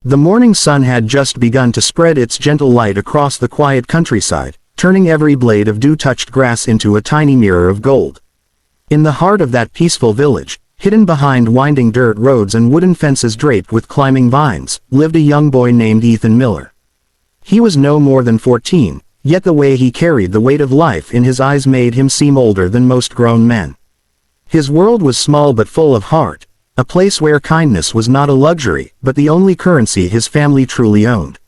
The morning sun had just begun to spread its gentle light across the quiet countryside, turning every blade of dew-touched grass into a tiny mirror of gold. In the heart of that peaceful village, hidden behind winding dirt roads and wooden fences draped with climbing vines, lived a young boy named Ethan Miller. He was no more than 14, yet the way he carried the weight of life in his eyes made him seem older than most grown men. His world was small but full of heart, a place where kindness was not a luxury, but the only currency his family truly owned.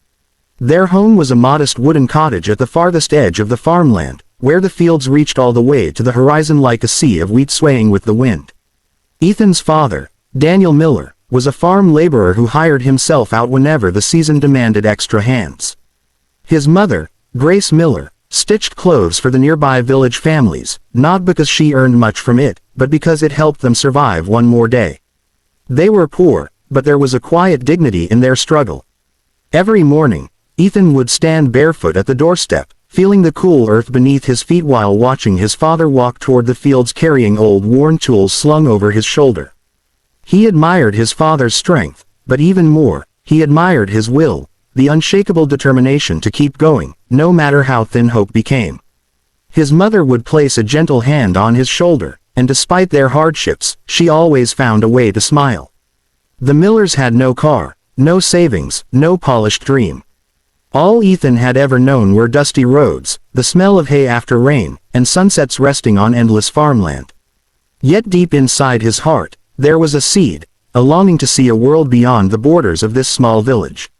Their home was a modest wooden cottage at the farthest edge of the farmland, where the fields reached all the way to the horizon like a sea of wheat swaying with the wind. Ethan's father, Daniel Miller, was a farm laborer who hired himself out whenever the season demanded extra hands. His mother, Grace Miller, stitched clothes for the nearby village families, not because she earned much from it, but because it helped them survive one more day. They were poor, but there was a quiet dignity in their struggle. Every morning, Ethan would stand barefoot at the doorstep, feeling the cool earth beneath his feet while watching his father walk toward the fields carrying old worn tools slung over his shoulder. He admired his father's strength, but even more, he admired his will, the unshakable determination to keep going, no matter how thin hope became. His mother would place a gentle hand on his shoulder, and despite their hardships, she always found a way to smile. The Millers had no car, no savings, no polished dream. All Ethan had ever known were dusty roads, the smell of hay after rain, and sunsets resting on endless farmland. Yet deep inside his heart, there was a seed, a longing to see a world beyond the borders of this small village.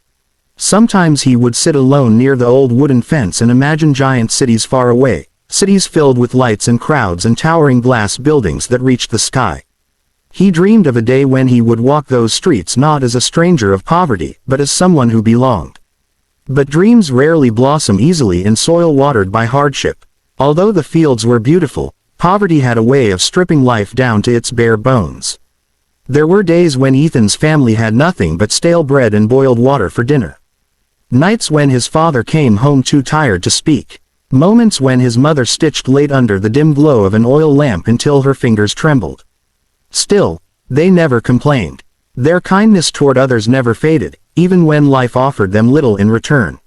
Sometimes he would sit alone near the old wooden fence and imagine giant cities far away, cities filled with lights and crowds and towering glass buildings that reached the sky. He dreamed of a day when he would walk those streets not as a stranger of poverty, but as someone who belonged. But dreams rarely blossom easily in soil watered by hardship. Although the fields were beautiful, poverty had a way of stripping life down to its bare bones. There were days when Ethan's family had nothing but stale bread and boiled water for dinner. Nights when his father came home too tired to speak. Moments when his mother stitched late under the dim glow of an oil lamp until her fingers trembled. Still, they never complained. Their kindness toward others never faded, even when life offered them little in return.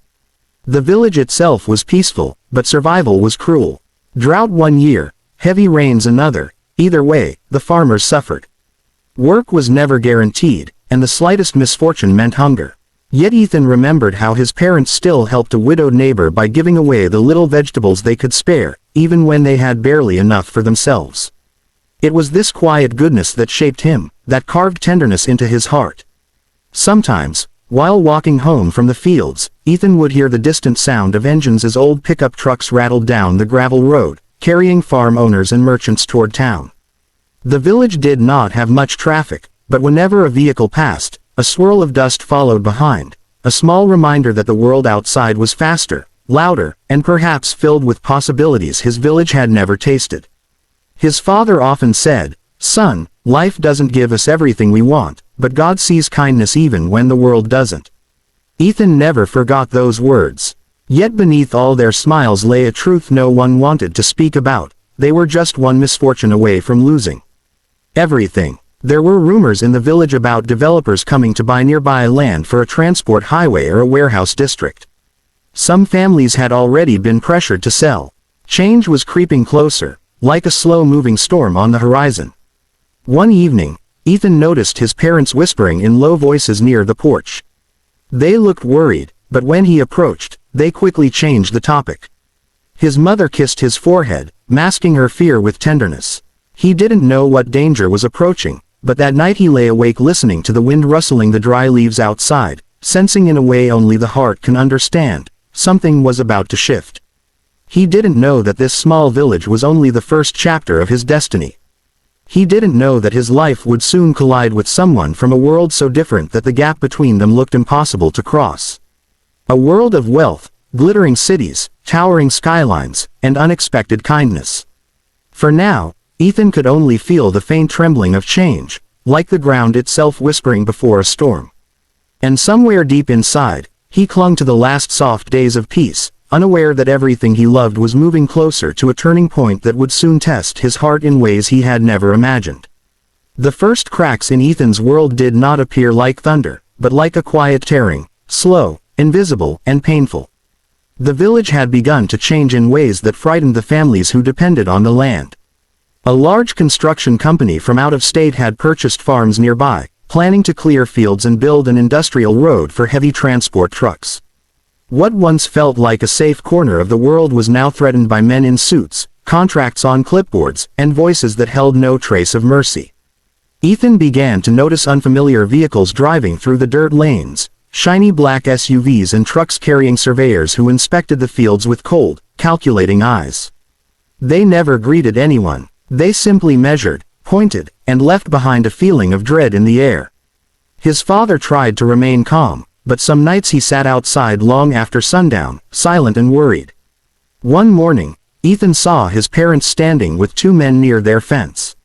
The village itself was peaceful, but survival was cruel. Drought one year, heavy rains another, either way, the farmers suffered. Work was never guaranteed, and the slightest misfortune meant hunger. Yet Ethan remembered how his parents still helped a widowed neighbor by giving away the little vegetables they could spare, even when they had barely enough for themselves. It was this quiet goodness that shaped him, that carved tenderness into his heart. Sometimes, while walking home from the fields, Ethan would hear the distant sound of engines as old pickup trucks rattled down the gravel road, carrying farm owners and merchants toward town. The village did not have much traffic, but whenever a vehicle passed, a swirl of dust followed behind, a small reminder that the world outside was faster, louder, and perhaps filled with possibilities his village had never tasted. His father often said, "Son, life doesn't give us everything we want, but God sees kindness even when the world doesn't." Ethan never forgot those words. Yet beneath all their smiles lay a truth no one wanted to speak about: they were just one misfortune away from losing everything. There were rumors in the village about developers coming to buy nearby land for a transport highway or a warehouse district. Some families had already been pressured to sell. Change was creeping closer, like a slow-moving storm on the horizon. One evening, Ethan noticed his parents whispering in low voices near the porch. They looked worried, but when he approached, they quickly changed the topic. His mother kissed his forehead, masking her fear with tenderness. He didn't know what danger was approaching, but that night he lay awake listening to the wind rustling the dry leaves outside, sensing in a way only the heart can understand, something was about to shift. He didn't know that this small village was only the first chapter of his destiny. He didn't know that his life would soon collide with someone from a world so different that the gap between them looked impossible to cross. A world of wealth, glittering cities, towering skylines, and unexpected kindness. For now, Ethan could only feel the faint trembling of change, like the ground itself whispering before a storm. And somewhere deep inside, he clung to the last soft days of peace, unaware that everything he loved was moving closer to a turning point that would soon test his heart in ways he had never imagined. The first cracks in Ethan's world did not appear like thunder, but like a quiet tearing, slow, invisible, and painful. The village had begun to change in ways that frightened the families who depended on the land. A large construction company from out of state had purchased farms nearby, planning to clear fields and build an industrial road for heavy transport trucks. What once felt like a safe corner of the world was now threatened by men in suits, contracts on clipboards, and voices that held no trace of mercy. Ethan began to notice unfamiliar vehicles driving through the dirt lanes, shiny black SUVs and trucks carrying surveyors who inspected the fields with cold, calculating eyes. They never greeted anyone. They simply measured, pointed, and left behind a feeling of dread in the air. His father tried to remain calm, but some nights he sat outside long after sundown, silent and worried. One morning, Ethan saw his parents standing with two men near their fence.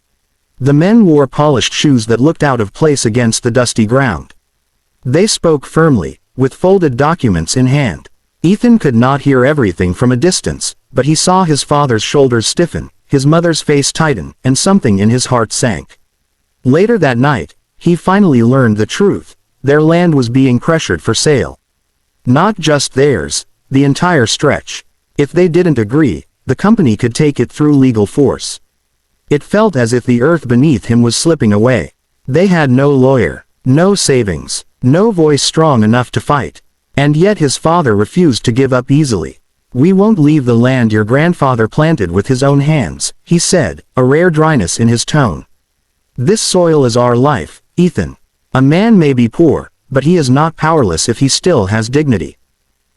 The men wore polished shoes that looked out of place against the dusty ground. They spoke firmly, with folded documents in hand. Ethan could not hear everything from a distance, but he saw his father's shoulders stiffen, his mother's face tighten, and something in his heart sank. Later that night, he finally learned the truth. Their land was being pressured for sale. Not just theirs, the entire stretch. If they didn't agree, the company could take it through legal force. It felt as if the earth beneath him was slipping away. They had no lawyer, no savings, no voice strong enough to fight. And yet his father refused to give up easily. "We won't leave the land your grandfather planted with his own hands," he said, a rare dryness in his tone. "This soil is our life, Ethan. A man may be poor, but he is not powerless if he still has dignity."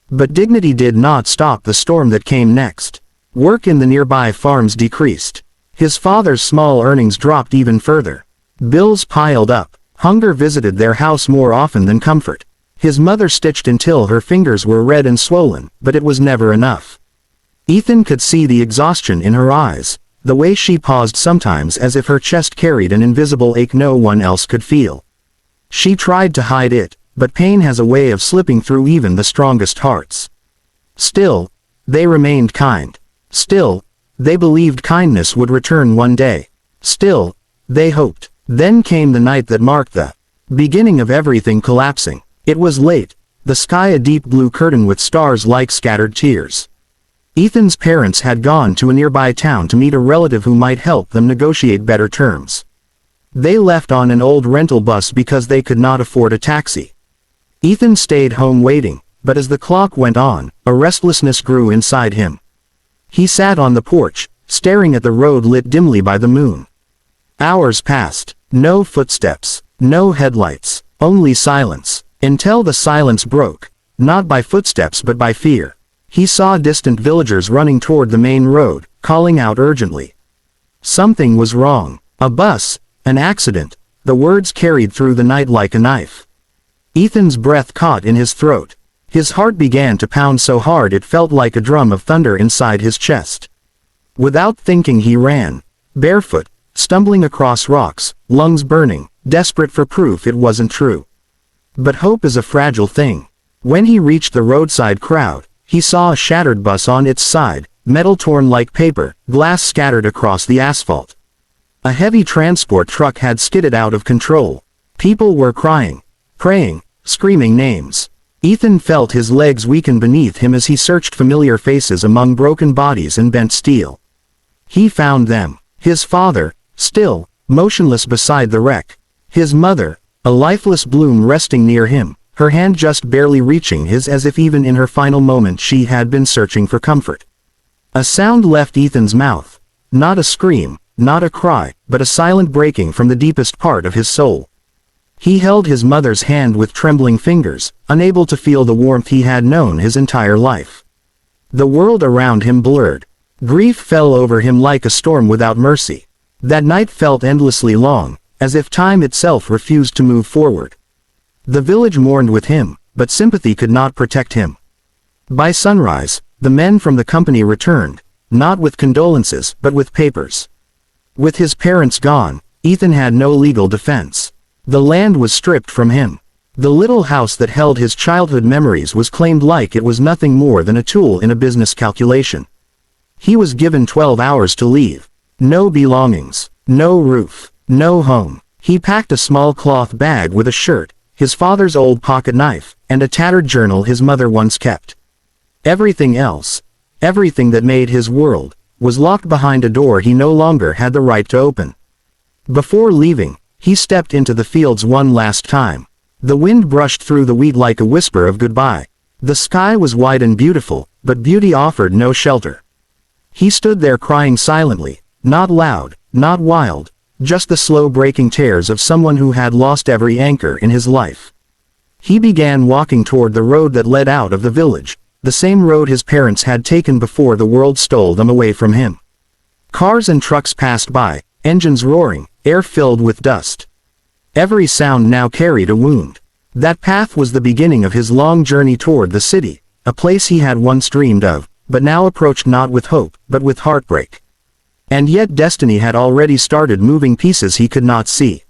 But dignity did not stop the storm that came next. Work in the nearby farms decreased. His father's small earnings dropped even further. Bills piled up. Hunger visited their house more often than comfort. His mother stitched until her fingers were red and swollen, but it was never enough. Ethan could see the exhaustion in her eyes, the way she paused sometimes as if her chest carried an invisible ache no one else could feel. She tried to hide it, but pain has a way of slipping through even the strongest hearts. Still, they remained kind. Still, they believed kindness would return one day. Still, they hoped. Then came the night that marked the beginning of everything collapsing. It was late, the sky a deep blue curtain with stars like scattered tears. Ethan's parents had gone to a nearby town to meet a relative who might help them negotiate better terms. They left on an old rental bus because they could not afford a taxi. Ethan stayed home waiting, but as the clock went on, a restlessness grew inside him. He sat on the porch, staring at the road lit dimly by the moon. Hours passed, no footsteps, no headlights, only silence. Until the silence broke, not by footsteps but by fear. He saw distant villagers running toward the main road, calling out urgently. Something was wrong. A bus, an accident. The words carried through the night like a knife. Ethan's breath caught in his throat. His heart began to pound so hard it felt like a drum of thunder inside his chest. Without thinking he ran, barefoot, stumbling across rocks, lungs burning, desperate for proof it wasn't true. But hope is a fragile thing. When he reached the roadside crowd, he saw a shattered bus on its side, metal torn like paper, glass scattered across the asphalt. A heavy transport truck had skidded out of control. People were crying, praying, screaming names. Ethan felt his legs weaken beneath him as he searched familiar faces among broken bodies and bent steel. He found them. His father, still, motionless beside the wreck. His mother, a lifeless bloom resting near him, her hand just barely reaching his as if even in her final moment she had been searching for comfort. A sound left Ethan's mouth. Not a scream, not a cry, but a silent breaking from the deepest part of his soul. He held his mother's hand with trembling fingers, unable to feel the warmth he had known his entire life. The world around him blurred. Grief fell over him like a storm without mercy. That night felt endlessly long, as if time itself refused to move forward. The village mourned with him, but sympathy could not protect him. By sunrise, the men from the company returned, not with condolences but with papers. With his parents gone, Ethan had no legal defense. The land was stripped from him. The little house that held his childhood memories was claimed like it was nothing more than a tool in a business calculation. He was given 12 hours to leave. No belongings, no roof. No home. He packed a small cloth bag with a shirt, his father's old pocket knife, and a tattered journal his mother once kept. Everything else, everything that made his world, was locked behind a door he no longer had the right to open. Before leaving, he stepped into the fields one last time. The wind brushed through the wheat like a whisper of goodbye. The sky was wide and beautiful, but beauty offered no shelter. He stood there crying silently, not loud, not wild, just the slow breaking tears of someone who had lost every anchor in his life. He began walking toward the road that led out of the village, the same road his parents had taken before the world stole them away from him. Cars and trucks passed by, engines roaring, air filled with dust. Every sound now carried a wound. That path was the beginning of his long journey toward the city, a place he had once dreamed of, but now approached not with hope, but with heartbreak. And yet destiny had already started moving pieces he could not see.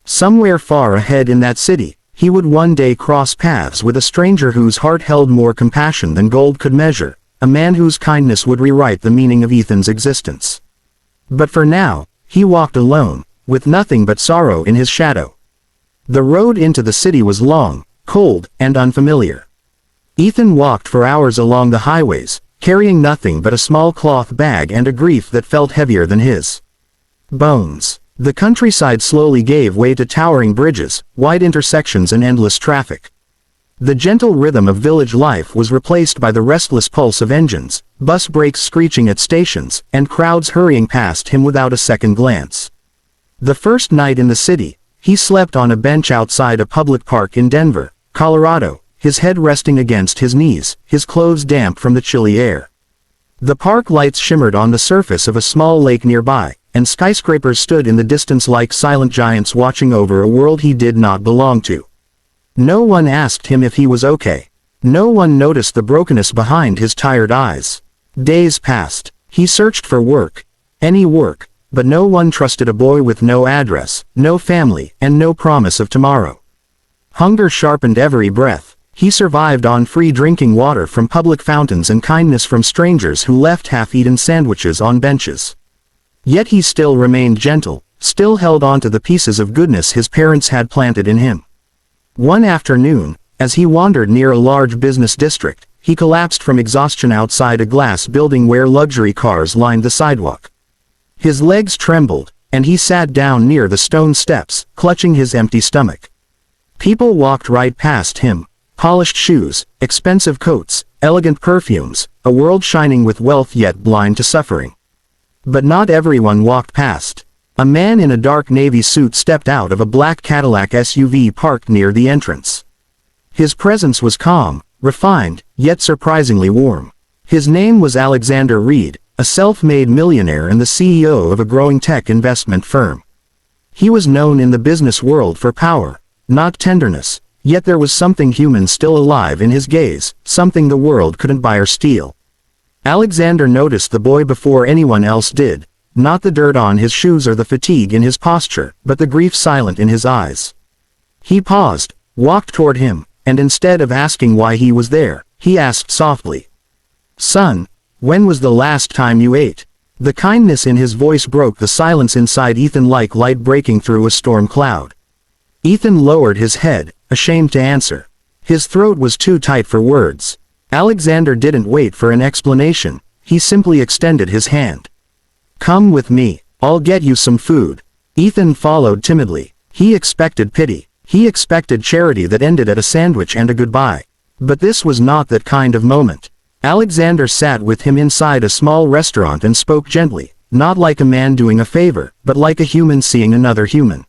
Somewhere far ahead in that city, he would one day cross paths with a stranger whose heart held more compassion than gold could measure, a man whose kindness would rewrite the meaning of Ethan's existence. But for now, he walked alone, with nothing but sorrow in his shadow. The road into the city was long, cold, and unfamiliar. Ethan walked for hours along the highways, carrying nothing but a small cloth bag and a grief that felt heavier than his bones. The countryside slowly gave way to towering bridges, wide intersections and endless traffic. The gentle rhythm of village life was replaced by the restless pulse of engines, bus brakes screeching at stations, and crowds hurrying past him without a second glance. The first night in the city, he slept on a bench outside a public park in Denver, Colorado, his head resting against his knees, his clothes damp from the chilly air. The park lights shimmered on the surface of a small lake nearby, and skyscrapers stood in the distance like silent giants watching over a world he did not belong to. No one asked him if he was okay. No one noticed the brokenness behind his tired eyes. Days passed. He searched for work, any work, but no one trusted a boy with no address, no family, and no promise of tomorrow. Hunger sharpened every breath. He survived on free drinking water from public fountains and kindness from strangers who left half-eaten sandwiches on benches. Yet he still remained gentle, still held on to the pieces of goodness his parents had planted in him. One afternoon, as he wandered near a large business district, he collapsed from exhaustion outside a glass building where luxury cars lined the sidewalk. His legs trembled, and he sat down near the stone steps, clutching his empty stomach. People walked right past him. Polished shoes, expensive coats, elegant perfumes, a world shining with wealth yet blind to suffering. But not everyone walked past. A man in a dark navy suit stepped out of a black Cadillac SUV parked near the entrance. His presence was calm, refined, yet surprisingly warm. His name was Alexander Reed, a self-made millionaire and the CEO of a growing tech investment firm. He was known in the business world for power, not tenderness. Yet there was something human still alive in his gaze, something the world couldn't buy or steal. Alexander noticed the boy before anyone else did, not the dirt on his shoes or the fatigue in his posture, but the grief silent in his eyes. He paused, walked toward him, and instead of asking why he was there, he asked softly, "Son, when was the last time you ate?" The kindness in his voice broke the silence inside Ethan like light breaking through a storm cloud. Ethan lowered his head, ashamed to answer. His throat was too tight for words. Alexander didn't wait for an explanation, he simply extended his hand. "Come with me, I'll get you some food." Ethan followed timidly. He expected pity. He expected charity that ended at a sandwich and a goodbye. But this was not that kind of moment. Alexander sat with him inside a small restaurant and spoke gently, not like a man doing a favor, but like a human seeing another human.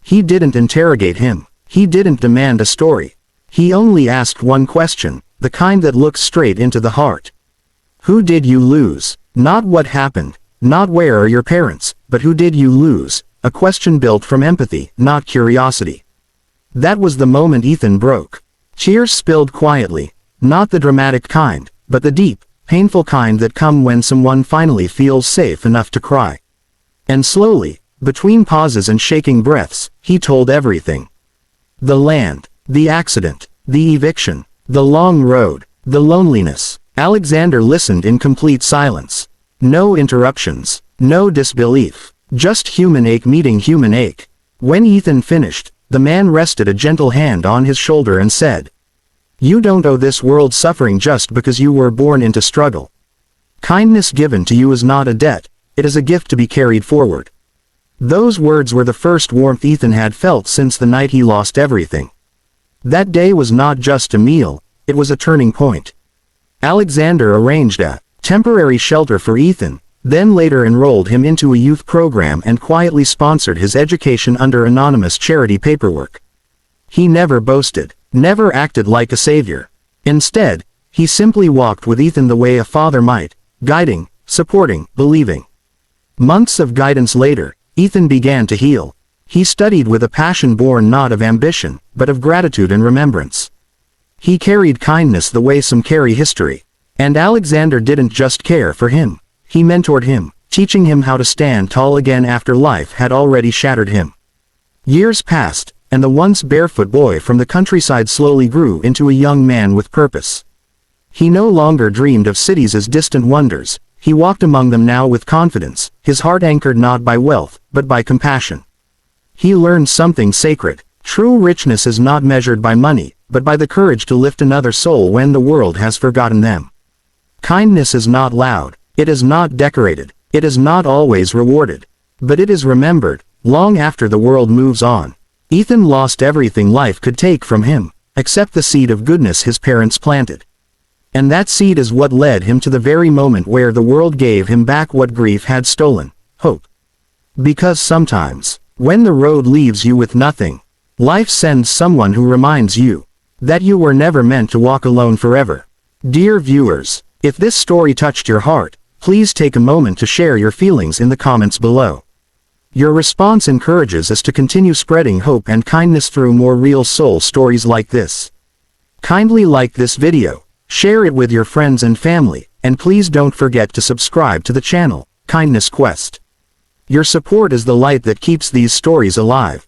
He didn't interrogate him. He didn't demand a story. He only asked one question, the kind that looks straight into the heart. Who did you lose? Not what happened, not where are your parents, but who did you lose? A question built from empathy, not curiosity. That was the moment Ethan broke. Tears spilled quietly, not the dramatic kind, but the deep, painful kind that come when someone finally feels safe enough to cry. And slowly, between pauses and shaking breaths, he told everything. The land, the accident, the eviction, the long road, the loneliness. Alexander listened in complete silence. No interruptions, no disbelief, just human ache meeting human ache. When Ethan finished, the man rested a gentle hand on his shoulder and said, "You don't owe this world suffering just because you were born into struggle. Kindness given to you is not a debt, it is a gift to be carried forward." Those words were the first warmth Ethan had felt since the night he lost everything. That day was not just a meal, it was a turning point. Alexander arranged a temporary shelter for Ethan, then later enrolled him into a youth program and quietly sponsored his education under anonymous charity paperwork. He never boasted, never acted like a savior. Instead, he simply walked with Ethan the way a father might, guiding, supporting, believing. Months of guidance later, Ethan began to heal. He studied with a passion born not of ambition, but of gratitude and remembrance. He carried kindness the way some carry history. And Alexander didn't just care for him. He mentored him, teaching him how to stand tall again after life had already shattered him. Years passed, and the once barefoot boy from the countryside slowly grew into a young man with purpose. He no longer dreamed of cities as distant wonders. He walked among them now with confidence, his heart anchored not by wealth, but by compassion. He learned something sacred. True richness is not measured by money, but by the courage to lift another soul when the world has forgotten them. Kindness is not loud, it is not decorated, it is not always rewarded. But it is remembered, long after the world moves on. Ethan lost everything life could take from him, except the seed of goodness his parents planted. And that seed is what led him to the very moment where the world gave him back what grief had stolen, hope. Because sometimes, when the road leaves you with nothing, life sends someone who reminds you that you were never meant to walk alone forever. Dear viewers, if this story touched your heart, please take a moment to share your feelings in the comments below. Your response encourages us to continue spreading hope and kindness through more real soul stories like this. Kindly like this video, share it with your friends and family, and please don't forget to subscribe to the channel, Kindness Quest. Your support is the light that keeps these stories alive.